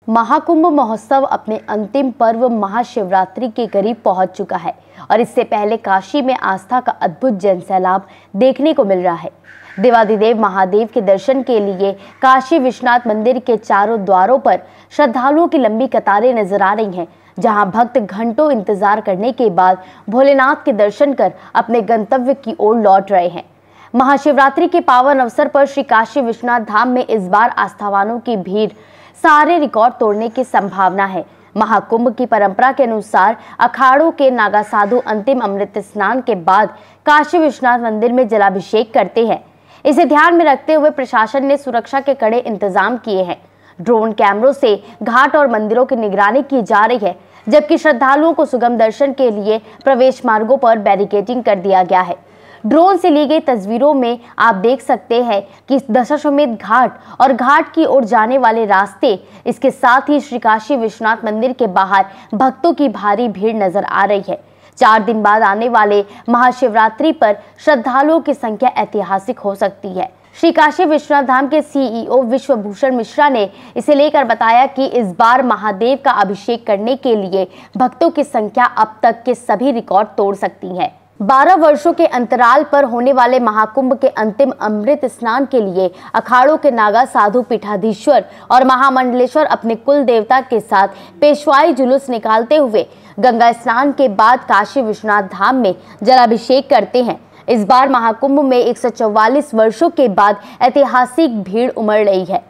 महाकुंभ महोत्सव अपने अंतिम पर्व महाशिवरात्रि के करीब पहुंच चुका है और इससे पहले काशी में आस्था का अद्भुत जनसैलाब देखने को मिल रहा है। देवाधिदेव महादेव के दर्शन के लिए काशी विश्वनाथ मंदिर के चारों द्वारों पर श्रद्धालुओं की लंबी कतारें नजर आ रही हैं, जहां भक्त घंटों इंतजार करने के बाद भोलेनाथ के दर्शन कर अपने गंतव्य की ओर लौट रहे हैं। महाशिवरात्रि के पावन अवसर पर श्री काशी विश्वनाथ धाम में इस बार आस्थावानों की भीड़ सारे रिकॉर्ड तोड़ने की संभावना है। महाकुंभ की परंपरा के अनुसार अखाड़ों के नागा साधु अंतिम अमृत स्नान के बाद काशी विश्वनाथ मंदिर में जलाभिषेक करते हैं। इसे ध्यान में रखते हुए प्रशासन ने सुरक्षा के कड़े इंतजाम किए हैं। ड्रोन कैमरों से घाट और मंदिरों की निगरानी की जा रही है, जबकि श्रद्धालुओं को सुगम दर्शन के लिए प्रवेश मार्गों पर बैरिकेडिंग कर दिया गया है। ड्रोन से ली गई तस्वीरों में आप देख सकते हैं कि दशाश्वमेध घाट और घाट की ओर जाने वाले रास्ते, इसके साथ ही श्री काशी विश्वनाथ मंदिर के बाहर भक्तों की भारी भीड़ नजर आ रही है। 4 दिन बाद आने वाले महाशिवरात्रि पर श्रद्धालुओं की संख्या ऐतिहासिक हो सकती है। श्री काशी विश्वनाथ धाम के सीईओ विश्वभूषण मिश्रा ने इसे लेकर बताया कि इस बार महादेव का अभिषेक करने के लिए भक्तों की संख्या अब तक के सभी रिकॉर्ड तोड़ सकती है। 12 वर्षों के अंतराल पर होने वाले महाकुंभ के अंतिम अमृत स्नान के लिए अखाड़ों के नागा साधु पीठाधीश्वर और महामंडलेश्वर अपने कुल देवता के साथ पेशवाई जुलूस निकालते हुए गंगा स्नान के बाद काशी विश्वनाथ धाम में जलाभिषेक करते हैं। इस बार महाकुंभ में 144 वर्षों के बाद ऐतिहासिक भीड़ उमड़ रही है।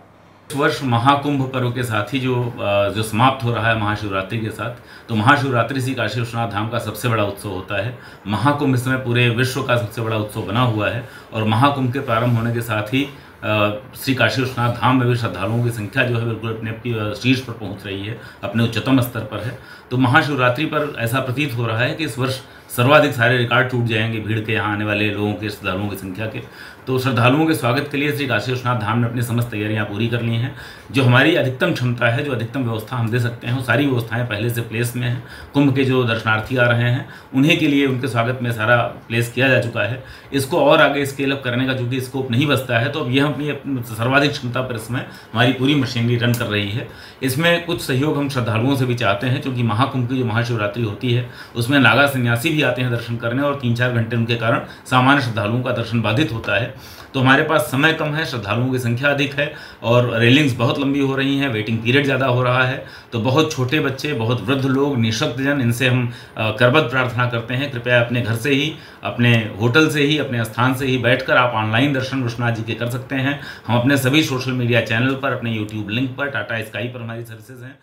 इस वर्ष महाकुंभ पर्व के साथ ही जो समाप्त हो रहा है महाशिवरात्रि के साथ, तो महाशिवरात्रि श्री काशी विश्वनाथ धाम का सबसे बड़ा उत्सव होता है। महाकुंभ इस समय पूरे विश्व का सबसे बड़ा उत्सव बना हुआ है और महाकुंभ के प्रारंभ होने के साथ ही श्री काशी विश्वनाथ धाम में भी श्रद्धालुओं की संख्या जो है बिल्कुल अपने शीर्ष पर पहुंच रही है, अपने उच्चतम स्तर पर है। तो महाशिवरात्रि पर ऐसा प्रतीत हो रहा है कि इस वर्ष सर्वाधिक सारे रिकॉर्ड टूट जाएंगे भीड़ के, यहाँ आने वाले लोगों के, श्रद्धालुओं की संख्या के। तो श्रद्धालुओं के स्वागत के लिए श्री काशी विश्वनाथ धाम ने अपनी समस्त तैयारियां पूरी कर ली हैं। जो हमारी अधिकतम क्षमता है, जो अधिकतम व्यवस्था हम दे सकते हैं, वो सारी व्यवस्थाएं पहले से प्लेस में हैं। कुंभ के जो दर्शनार्थी आ रहे हैं उन्हीं के लिए उनके स्वागत में सारा प्लेस किया जा चुका है। इसको और आगे स्केल अप करने का चूँकि स्कोप नहीं बचता है, तो अब यह अपनी सर्वाधिक क्षमता पर इसमें हमारी पूरी मशीनरी रन कर रही है। इसमें कुछ सहयोग हम श्रद्धालुओं से भी चाहते हैं, क्योंकि महाकुंभ की जो महाशिवरात्रि होती है उसमें नागा सन्यासी भी आते हैं दर्शन करने और 3-4 घंटे उनके कारण सामान्य श्रद्धालुओं का दर्शन बाधित होता है। तो हमारे पास समय कम है, श्रद्धालुओं की संख्या अधिक है और रेलिंग्स बहुत लंबी हो रही हैं, वेटिंग पीरियड ज़्यादा हो रहा है। तो बहुत छोटे बच्चे, बहुत वृद्ध लोग, निःशक्तजन, इनसे हम करबद्ध प्रार्थना करते हैं, कृपया अपने घर से ही, अपने होटल से ही, अपने स्थान से ही बैठकर आप ऑनलाइन दर्शन विश्वनाथ जी के कर सकते हैं। हम अपने सभी सोशल मीडिया चैनल पर, अपने यूट्यूब लिंक पर, टाटा स्काई पर हमारी सर्विसेज हैं।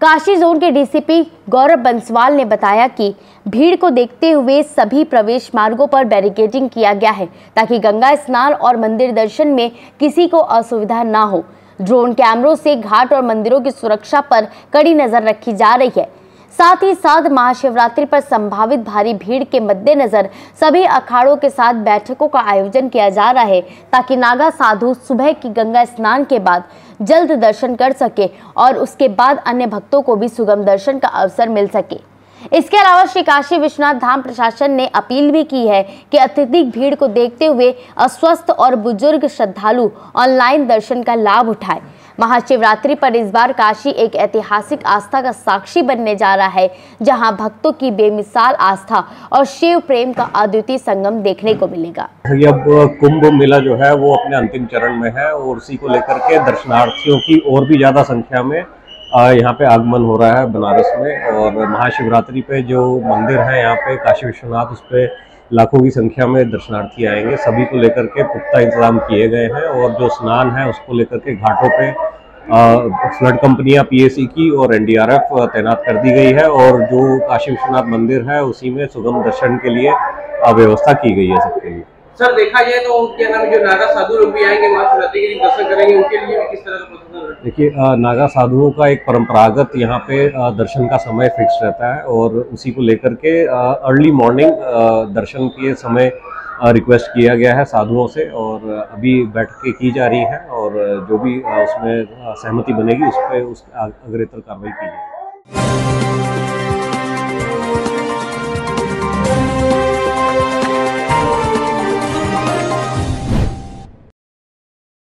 काशी जोन के डीसीपी गौरव बंसवाल ने बताया कि भीड़ को देखते हुए सभी प्रवेश मार्गों पर बैरिकेडिंग किया गया है, ताकि गंगा स्नान और मंदिर दर्शन में किसी को असुविधा ना हो। ड्रोन कैमरों से घाट और मंदिरों की सुरक्षा पर कड़ी नजर रखी जा रही है। साथ ही साथ महाशिवरात्रि पर संभावित भारी भीड़ के मद्देनजर सभी अखाड़ों के साथ बैठकों का आयोजन किया जा रहा है, ताकि नागा साधु सुबह की गंगा स्नान के बाद जल्द दर्शन कर सके और उसके बाद अन्य भक्तों को भी सुगम दर्शन का अवसर मिल सके। इसके अलावा श्री काशी विश्वनाथ धाम प्रशासन ने अपील भी की है कि अत्यधिक भीड़ को देखते हुए अस्वस्थ और बुजुर्ग श्रद्धालु ऑनलाइन दर्शन का लाभ उठाएं। महाशिवरात्रि पर इस बार काशी एक ऐतिहासिक आस्था का साक्षी बनने जा रहा है, जहां भक्तों की बेमिसाल आस्था और शिव प्रेम का अद्वितीय संगम देखने को मिलेगा। अब कुंभ मेला जो है वो अपने अंतिम चरण में है और उसी को लेकर के दर्शनार्थियों की और भी ज़्यादा संख्या में यहाँ पे आगमन हो रहा है बनारस में। और महाशिवरात्रि पे जो मंदिर है यहाँ पे काशी विश्वनाथ, उस पर लाखों की संख्या में दर्शनार्थी आएंगे। सभी को लेकर के पुख्ता इंतजाम किए गए हैं और जो स्नान है उसको लेकर के घाटों पे फ्लड कंपनियां पीएसी की और एनडीआरएफ तैनात कर दी गई है और जो काशी विश्वनाथ मंदिर है उसी में सुगम दर्शन के लिए व्यवस्था की गई है सबके लिए। सर, देखा जाए तो उनके नाम जो नागा साधु लोग भी आएंगे महाशिवरात्रि के दिन दर्शन करेंगे, उनके लिए किस तरह का प्रोसेस है? देखिए, नागा साधुओं का एक परंपरागत यहाँ पे दर्शन का समय फिक्स रहता है और उसी को लेकर के अर्ली मॉर्निंग दर्शन के समय रिक्वेस्ट किया गया है साधुओं से और अभी बैठकें की जा रही हैं और जो भी उसमें सहमति बनेगी उस पर अग्रेतर कार्रवाई की जाएगी।